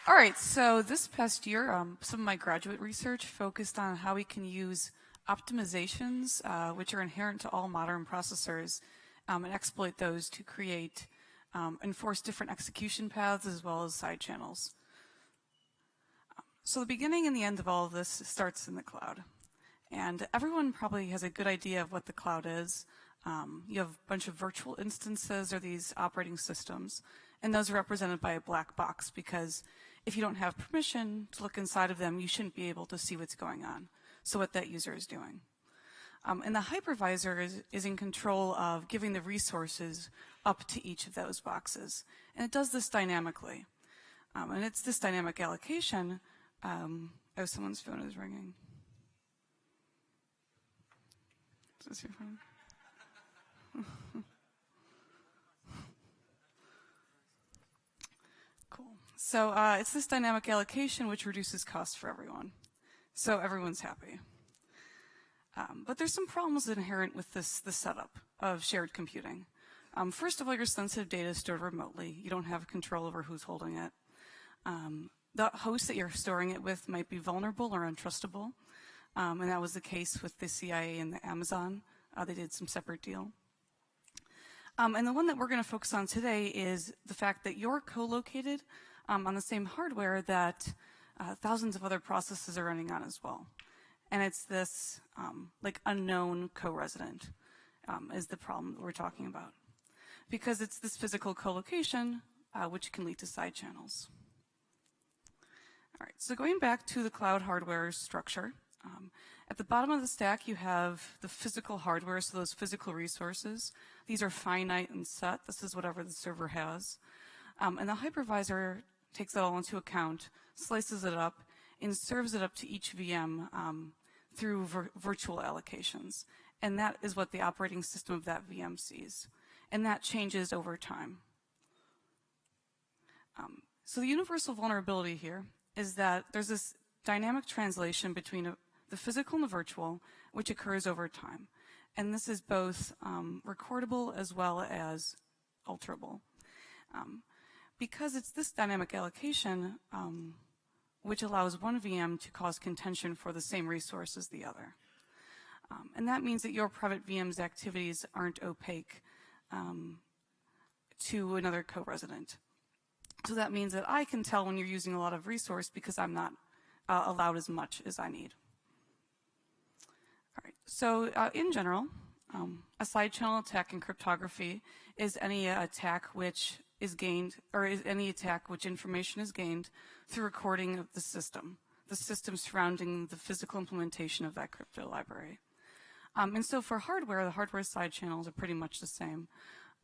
All right, so this past year, some of my graduate research focused on how we can use optimizations, which are inherent to all modern processors, and exploit those to create, enforce different execution paths as well as side channels. So the beginning and the end of all of this starts in the cloud. And everyone probably has a good idea of what the cloud is. You have a bunch of virtual instances or these operating systems, and those are represented by a black box because if you don't have permission to look inside of them, you shouldn't be able to see what's going on, so what that user is doing. And the hypervisor is in control of giving the resources up to each of those boxes. And it does this dynamically. And it's this dynamic allocation. Oh, someone's phone is ringing. Is this your phone? Cool. So it's this dynamic allocation which reduces costs for everyone. So everyone's happy. But there's some problems inherent with the setup of shared computing. First of all, your sensitive data is stored remotely. You don't have control over who's holding it. The host that you're storing it with might be vulnerable or untrustable. And that was the case with the CIA and the Amazon. They did some separate deal. And the one that we're going to focus on today is the fact that you're co-located on the same hardware that thousands of other processes are running on as well. And it's this like unknown co-resident is the problem that we're talking about. Because it's this physical co-location which can lead to side channels. All right, so going back to the cloud hardware structure, at the bottom of the stack you have the physical hardware, so those physical resources. These are finite and set. This is whatever the server has. And the hypervisor takes that all into account, slices it up, and serves it up to each VM through virtual allocations. And that is what the operating system of that VM sees. And that changes over time. So the universal vulnerability here is that there's this dynamic translation between the physical and the virtual, which occurs over time. And this is both recordable as well as alterable. Because it's this dynamic allocation which allows one VM to cause contention for the same resource as the other. And that means that your private VM's activities aren't opaque to another co-resident. So that means that I can tell when you're using a lot of resource because I'm not allowed as much as I need. All right, so in general, a side channel attack in cryptography is any attack which is gained, or is any attack which information is gained through recording of the system surrounding the physical implementation of that crypto library. And so for hardware, the hardware side channels are pretty much the same.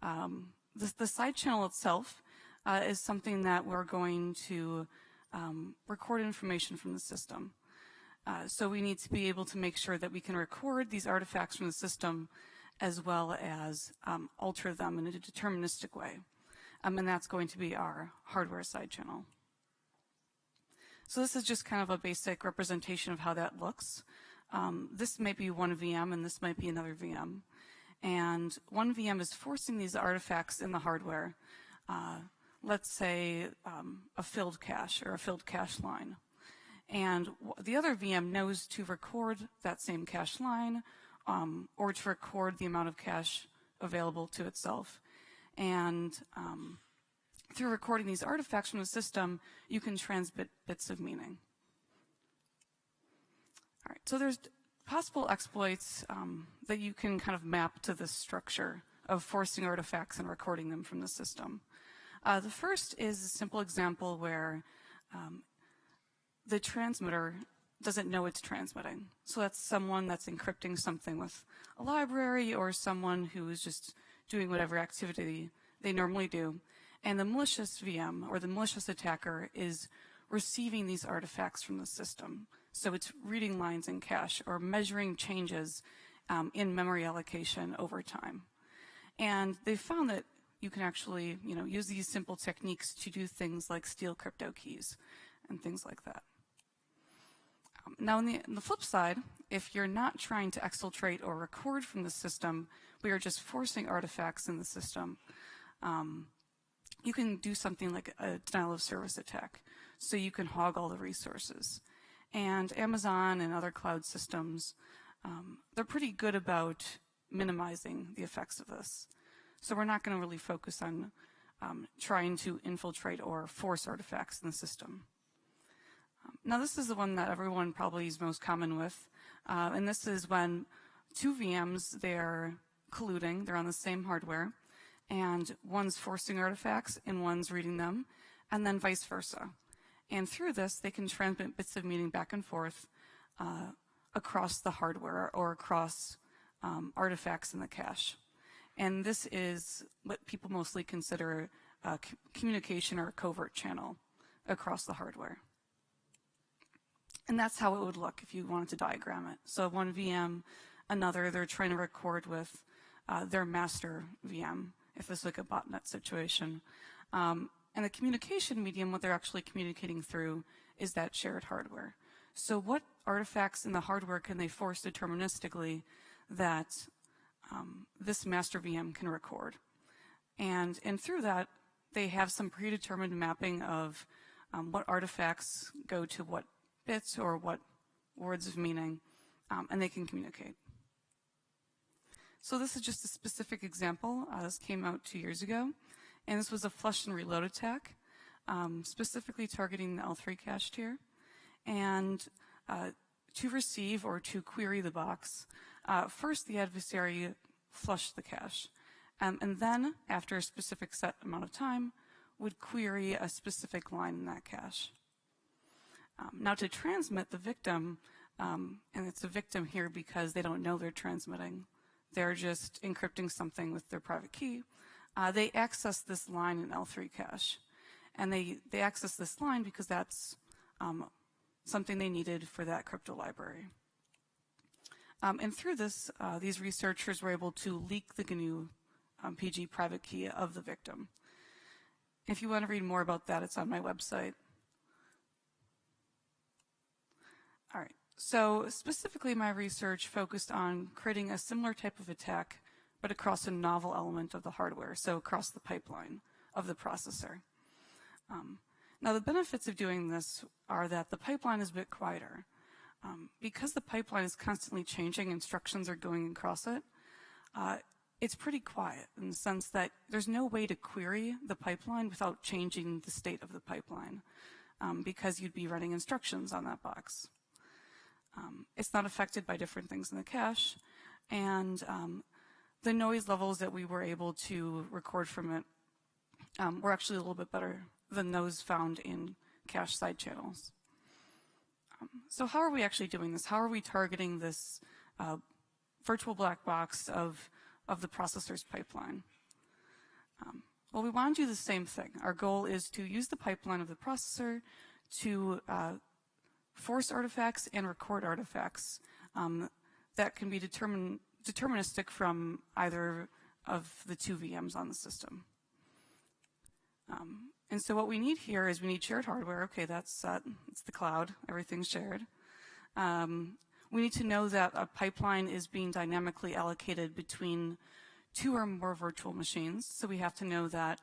The side channel itself is something that we're going to record information from the system. So we need to be able to make sure that we can record these artifacts from the system as well as alter them in a deterministic way. And that's going to be our hardware side channel. So this is just kind of a basic representation of how that looks. This might be one VM and this might be another VM. And one VM is forcing these artifacts in the hardware. Let's say a filled cache or a filled cache line. And the other VM knows to record that same cache line or to record the amount of cache available to itself. And through recording these artifacts from the system, you can transmit bits of meaning. All right, so there's possible exploits that you can kind of map to this structure of forcing artifacts and recording them from the system. The first is a simple example where the transmitter doesn't know it's transmitting. So that's someone that's encrypting something with a library or someone who is just doing whatever activity they normally do. And the malicious VM or the malicious attacker is receiving these artifacts from the system. So it's reading lines in cache or measuring changes in memory allocation over time. And they found that you can actually, use these simple techniques to do things like steal crypto keys and things like that. Now, on the flip side, if you're not trying to exfiltrate or record from the system, we are just forcing artifacts in the system, you can do something like a denial of service attack. so you can hog all the resources. And Amazon and other cloud systems, they're pretty good about minimizing the effects of this. So we're not going to really focus on trying to infiltrate or force artifacts in the system. Now this is the one that everyone probably is most common with, and this is when two VMs, they're colluding, they're on the same hardware, and one's forcing artifacts and one's reading them, and then vice versa. And through this, they can transmit bits of meaning back and forth across the hardware or across artifacts in the cache. And this is what people mostly consider communication or a covert channel across the hardware. And that's how it would look if you wanted to diagram it. So one VM, another, they're trying to record with their master VM, if it's like a botnet situation. And the communication medium, what they're actually communicating through, is that shared hardware. So what artifacts in the hardware can they force deterministically that this master VM can record? And through that, they have some predetermined mapping of what artifacts go to what bits or what words of meaning, and they can communicate. So this is just a specific example. This came out 2 years ago, and this was a flush and reload attack, specifically targeting the L3 cache tier. And to receive or to query the box, first the adversary flushed the cache, and then, after a specific set amount of time, would query a specific line in that cache. Now to transmit the victim, and it's a victim here because they don't know they're transmitting, they're just encrypting something with their private key, they access this line in L3 cache. And they access this line because that's something they needed for that crypto library. And through this, these researchers were able to leak the GNU PG private key of the victim. If you want to read more about that, it's on my website. All right, so specifically my research focused on creating a similar type of attack, but across a novel element of the hardware, so across the pipeline of the processor. Now the benefits of doing this are that the pipeline is a bit quieter. Because the pipeline is constantly changing, instructions are going across it, it's pretty quiet in the sense that there's no way to query the pipeline without changing the state of the pipeline, because you'd be running instructions on that box. It's not affected by different things in the cache, and the noise levels that we were able to record from it were actually a little bit better than those found in cache side channels. So how are we actually doing this? How are we targeting this virtual black box of the processor's pipeline? Well, we want to do the same thing. Our goal is to use the pipeline of the processor to force artifacts and record artifacts that can be deterministic from either of the two VMs on the system. And so what we need here is we need shared hardware. Okay, that's it's the cloud. Everything's shared. We need to know that a pipeline is being dynamically allocated between two or more virtual machines. So we have to know that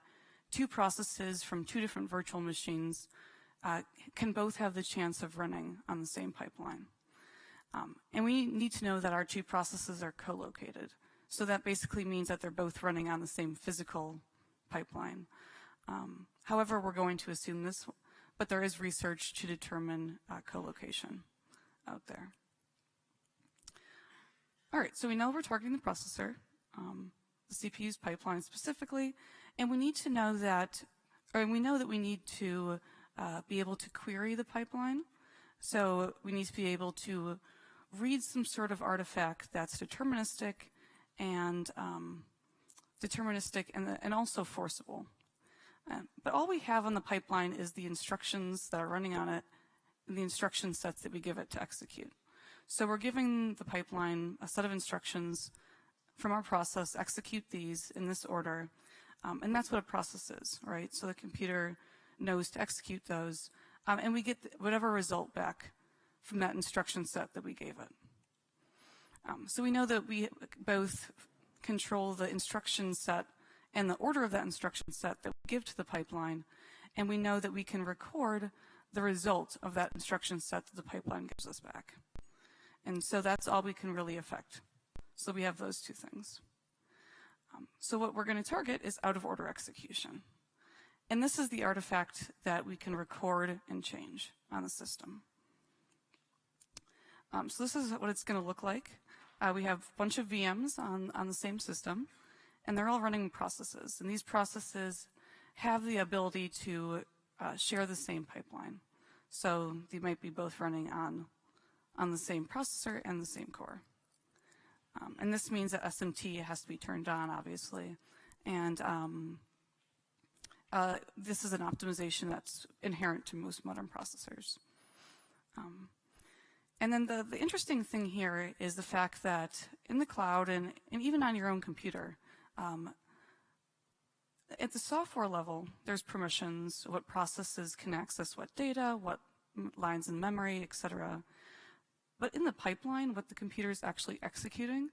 two processes from two different virtual machines can both have the chance of running on the same pipeline. And we need to know that our two processes are co-located. So that basically means that they're both running on the same physical pipeline. However, we're going to assume this, but there is research to determine co-location out there. All right, so we know we're targeting the processor, the CPU's pipeline specifically, and we need to know that, or we know that we need to be able to query the pipeline. So we need to be able to read some sort of artifact that's deterministic and also forcible. But all we have on the pipeline is the instructions that are running on it and the instruction sets that we give it to execute. So we're giving the pipeline a set of instructions from our process, execute these in this order, and that's what a process is, right? So the computer knows to execute those, and we get whatever result back from that instruction set that we gave it. So we know that we both control the instruction set and the order of that instruction set that we give to the pipeline, and we know that we can record the result of that instruction set that the pipeline gives us back. And so that's all we can really affect. So we have those two things. So what we're going to target is out-of-order execution. And this is the artifact that we can record and change on the system. So this is what it's going to look like. We have a bunch of VMs on the same system, and they're all running processes. And these processes have the ability to share the same pipeline. So they might be both running on the same processor and the same core. And this means that SMT has to be turned on, obviously. And this is an optimization that's inherent to most modern processors. And then the interesting thing here is the fact that in the cloud and even on your own computer, at the software level, there's permissions, what processes can access what data, what lines in memory, etc. But in the pipeline, what the computer is actually executing,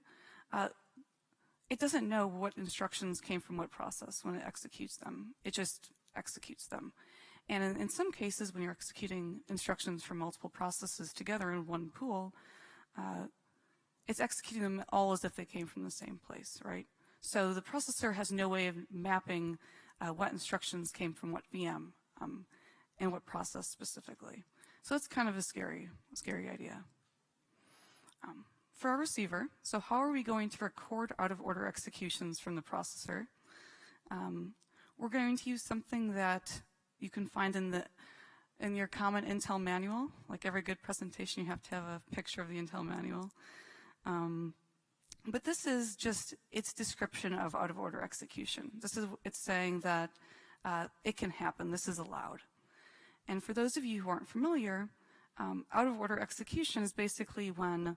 it doesn't know what instructions came from what process when it executes them. It just executes them. And in some cases, when you're executing instructions from multiple processes together in one pool, it's executing them all as if they came from the same place, right? So the processor has no way of mapping what instructions came from what VM and what process specifically. So it's kind of a scary idea. For our receiver, so how are we going to record out-of-order executions from the processor? We're going to use something that you can find in your common Intel manual. Like every good presentation, you have to have a picture of the Intel manual. But this is just its description of out-of-order execution. It's saying that it can happen. This is allowed. And for those of you who aren't familiar, out-of-order execution is basically when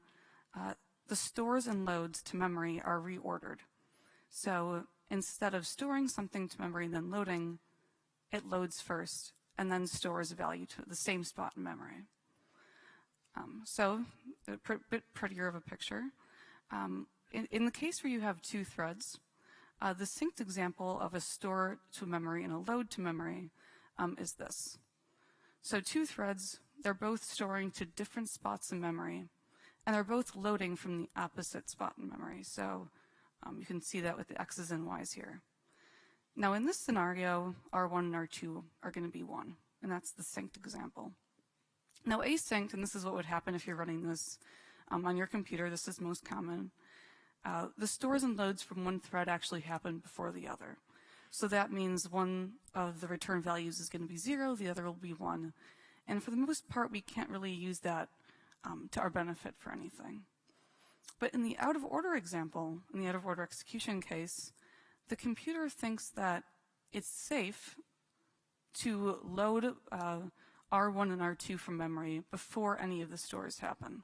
the stores and loads to memory are reordered. So instead of storing something to memory and then loading, it loads first and then stores a value to the same spot in memory. So a bit prettier of a picture. In the case where you have two threads, the synced example of a store to memory and a load to memory is this. So two threads, they're both storing to different spots in memory, and they're both loading from the opposite spot in memory. So you can see that with the X's and Y's here. Now in this scenario, R1 and R2 are going to be 1, and that's the synced example. Now asynced, and this is what would happen if you're running this on your computer, this is most common. The stores and loads from one thread actually happen before the other. So that means one of the return values is going to be 0, the other will be 1. And for the most part, we can't really use that to our benefit for anything. But in the out-of-order example, in the out-of-order execution case, the computer thinks that it's safe to load R1 and R2 from memory before any of the stores happen.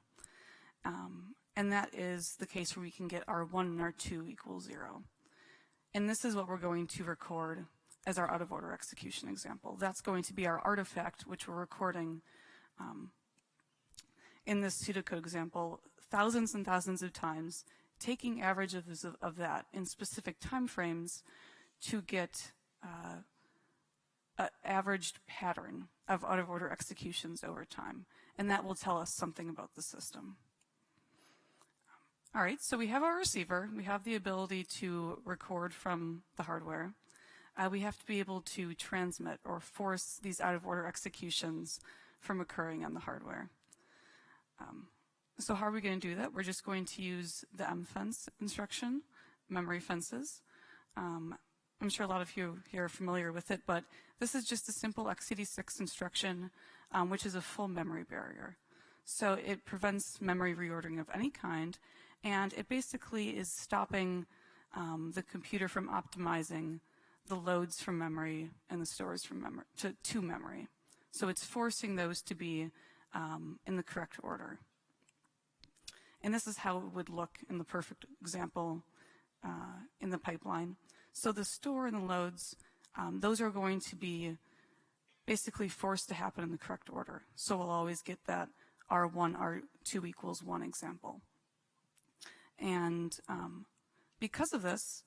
And that is the case where we can get R1 and R2 equals 0. And this is what we're going to record as our out-of-order execution example. That's going to be our artifact, which we're recording in this pseudocode example thousands and thousands of times, taking averages of that in specific time frames to get an averaged pattern of out-of-order executions over time. And that will tell us something about the system. All right, so we have our receiver. We have the ability to record from the hardware. We have to be able to transmit or force these out-of-order executions from occurring on the hardware. So how are we going to do that? We're just going to use the mfence instruction, memory fences. I'm sure a lot of you here are familiar with it, but this is just a simple x86 instruction, which is a full memory barrier. So it prevents memory reordering of any kind, and it basically is stopping the computer from optimizing the loads from memory and the stores from memory to memory. So it's forcing those to be in the correct order. And this is how it would look in the perfect example in the pipeline. So the store and the loads, those are going to be basically forced to happen in the correct order. So we'll always get that R1, R2 equals 1 example. And because of this,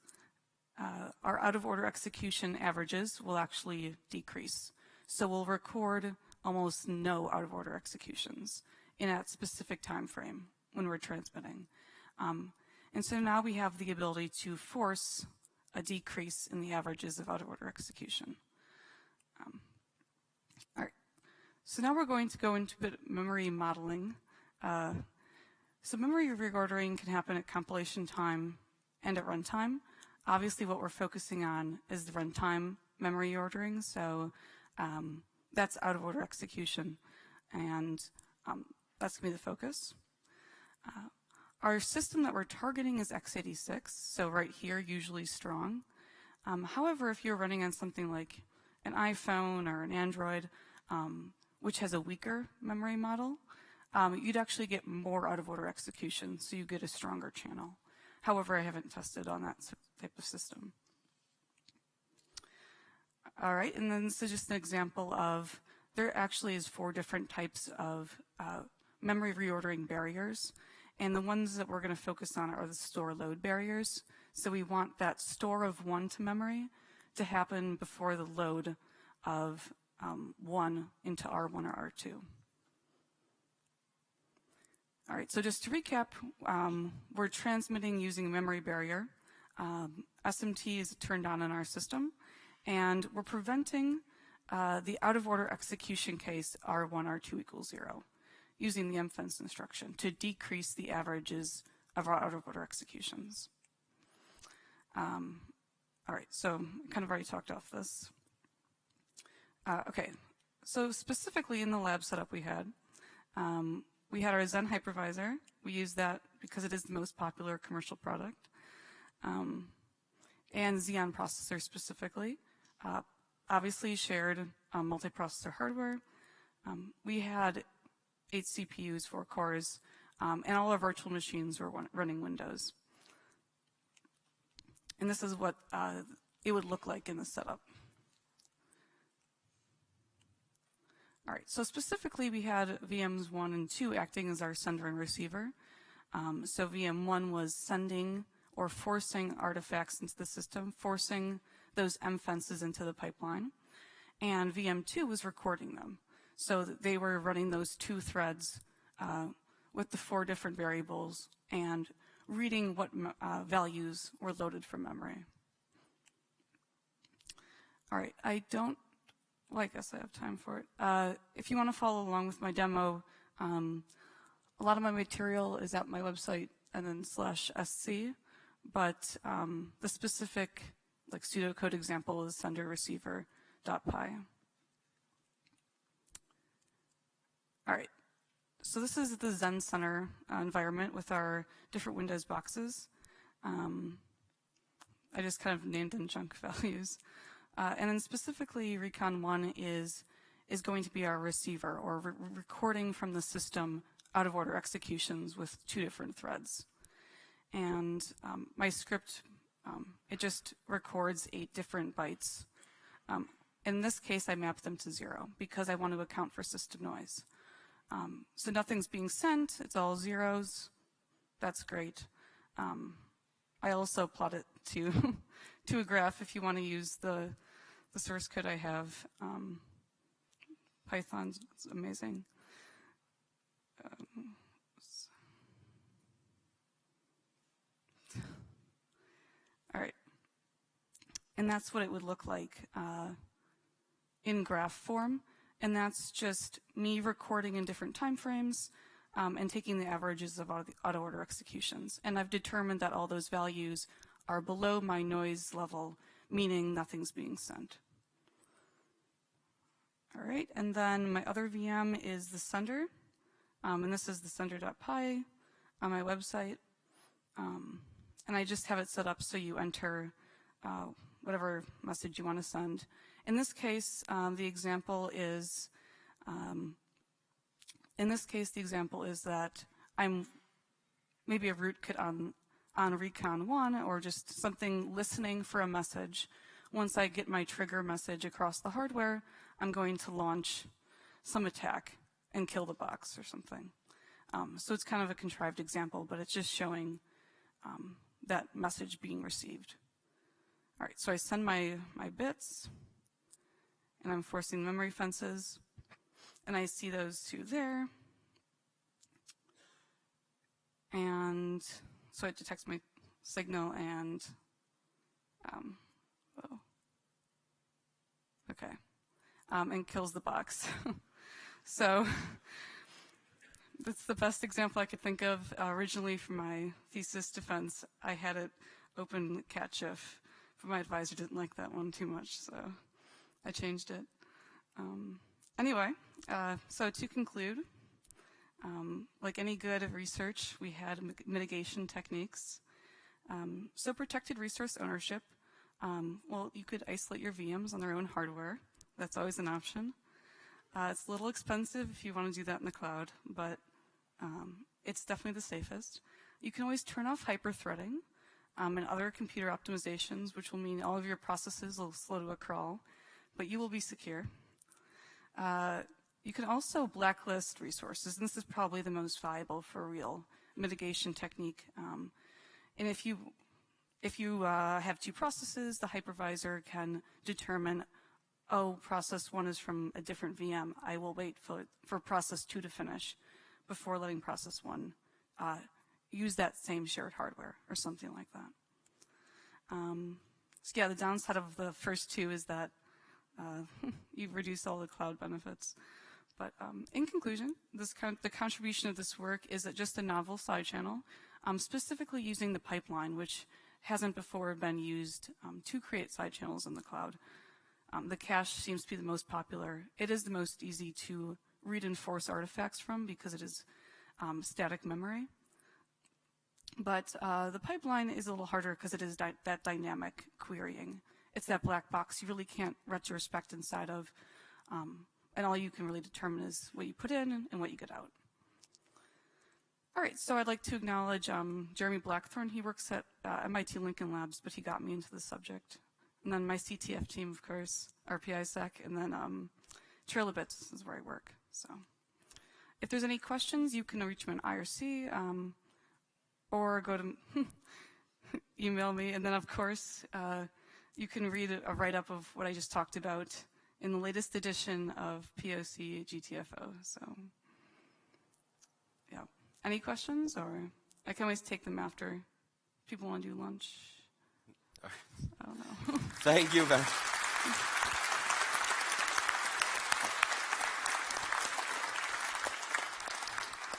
our out-of-order execution averages will actually decrease. So we'll record almost no out-of-order executions in that specific time frame when we're transmitting. And so now we have the ability to force a decrease in the averages of out-of-order execution. All right, so now we're going to go into a bit of memory modeling. So memory reordering can happen at compilation time and at runtime. Obviously, what we're focusing on is the runtime memory ordering, so that's out-of-order execution, and that's going to be the focus. Our system that we're targeting is x86, so right here, usually strong. However, if you're running on something like an iPhone or an Android, which has a weaker memory model, you'd actually get more out-of-order execution, so you get a stronger channel. However, I haven't tested on that type of system. All right, and then this is just an example of, there actually is 4 different types of memory reordering barriers. And the ones that we're going to focus on are the store load barriers. So we want that store of 1 to memory to happen before the load of 1 into R1 or R2. All right, so just to recap, we're transmitting using a memory barrier. SMT is turned on in our system, and we're preventing the out-of-order execution case R1, R2 equals 0. Using the mfence instruction to decrease the averages of our out-of-order executions. All right, so I kind of already talked off this. Okay, so specifically in the lab setup we had our Zen hypervisor. We use that because it is the most popular commercial product. And Xeon processor specifically. Obviously shared multiprocessor hardware. We had 8 CPUs, 4 cores, and all our virtual machines were running Windows. And this is what it would look like in the setup. All right, so specifically we had VMs 1 and 2 acting as our sender and receiver. So VM 1 was sending or forcing artifacts into the system, forcing those mfences into the pipeline. And VM 2 was recording them. So they were running those 2 threads with the 4 different variables and reading what values were loaded from memory. All right, I guess I have time for it. If you want to follow along with my demo, a lot of my material is at my website and then /sc, but the specific pseudocode example is sender receiver.py. All right, so this is the Zen Center environment with our different Windows boxes. I just kind of named in chunk values. And then specifically, Recon 1 is going to be our receiver, or recording from the system out-of-order executions with 2 different threads. And my script, it just records 8 different bytes. In this case, I mapped them to 0 because I want to account for system noise. So nothing's being sent, it's all zeros. That's great. I also plot it to a graph if you want to use the source code I have. Python's amazing. All right. And that's what it would look like in graph form. And that's just me recording in different time frames and taking the averages of all the auto-order executions. And I've determined that all those values are below my noise level, meaning nothing's being sent. All right, and then my other VM is the sender. And this is the sender.py on my website. And I just have it set up so you enter whatever message you want to send. In this case, the example is that I'm maybe a rootkit on Recon 1 or just something listening for a message. Once I get my trigger message across the hardware, I'm going to launch some attack and kill the box or something. So it's kind of a contrived example, but it's just showing that message being received. All right, so I send my bits, and I'm forcing memory fences. And I see those two there. And so it detects my signal and, whoa. Okay. And kills the box. So that's the best example I could think of. Originally for my thesis defense, I had it open catch-if, but my advisor didn't like that one too much, so I changed it. Anyway, so to conclude, like any good research, we had mitigation techniques. So protected resource ownership. Well, you could isolate your VMs on their own hardware. That's always an option. It's a little expensive if you want to do that in the cloud, but it's definitely the safest. You can always turn off hyper-threading and other computer optimizations, which will mean all of your processes will slow to a crawl, but you will be secure. You can also blacklist resources, and this is probably the most valuable for a real mitigation technique. And if you have two processes, the hypervisor can determine, oh, process 1 is from a different VM. I will wait for process 2 to finish before letting process 1 use that same shared hardware or something like that. So yeah, the downside of the first two is that you reduce all the cloud benefits. But in conclusion, the contribution of this work is just a novel side channel, specifically using the pipeline, which hasn't before been used to create side channels in the cloud. The cache seems to be the most popular. It is the most easy to read and force artifacts from because it is static memory. But the pipeline is a little harder because it is that dynamic querying. It's that black box you really can't retrospect inside of, and all you can really determine is what you put in and what you get out. All right, so I'd like to acknowledge Jeremy Blackthorne. He works at MIT Lincoln Labs, but he got me into the subject. And then my CTF team, of course, RPISec, and then Trilobits is where I work. So if there's any questions, you can reach me on IRC or go to email me. And then, of course, you can read a write-up of what I just talked about in the latest edition of POC GTFO. So, yeah. Any questions? Or I can always take them after people want to do lunch. I don't know. Thank you, Ben.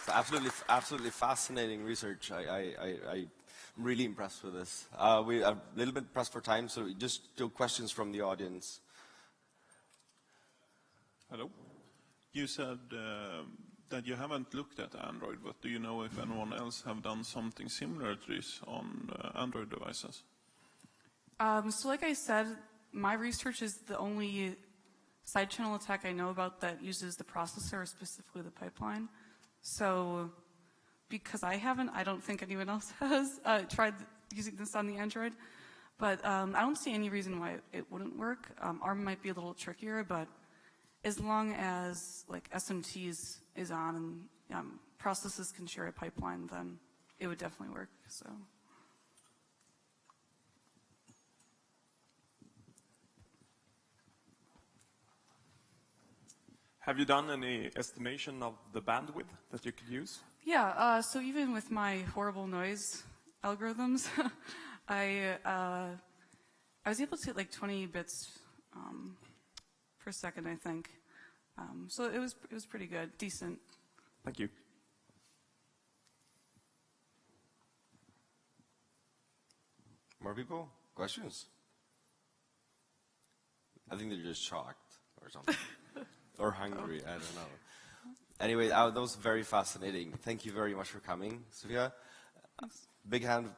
It's absolutely fascinating research. I'm really impressed with this. We are a little bit pressed for time, so just do questions from the audience. Hello. You said that you haven't looked at Android, but do you know if anyone else have done something similar to this on Android devices? So like I said, my research is the only side channel attack I know about that uses the processor, specifically the pipeline. So because I haven't, I don't think anyone else has tried using this on the Android. But I don't see any reason why it wouldn't work. ARM might be a little trickier, but as long as like SMT is on and processes can share a pipeline, then it would definitely work. So. Have you done any estimation of the bandwidth that you could use? Yeah, so even with my horrible noise algorithms, I was able to get like 20 bits per second, I think. So it was pretty good, decent. Thank you. More people? Questions? I think they're just shocked or something. Or hungry, I don't know. Anyway, that was very fascinating. Thank you very much for coming, Sophia. Big hand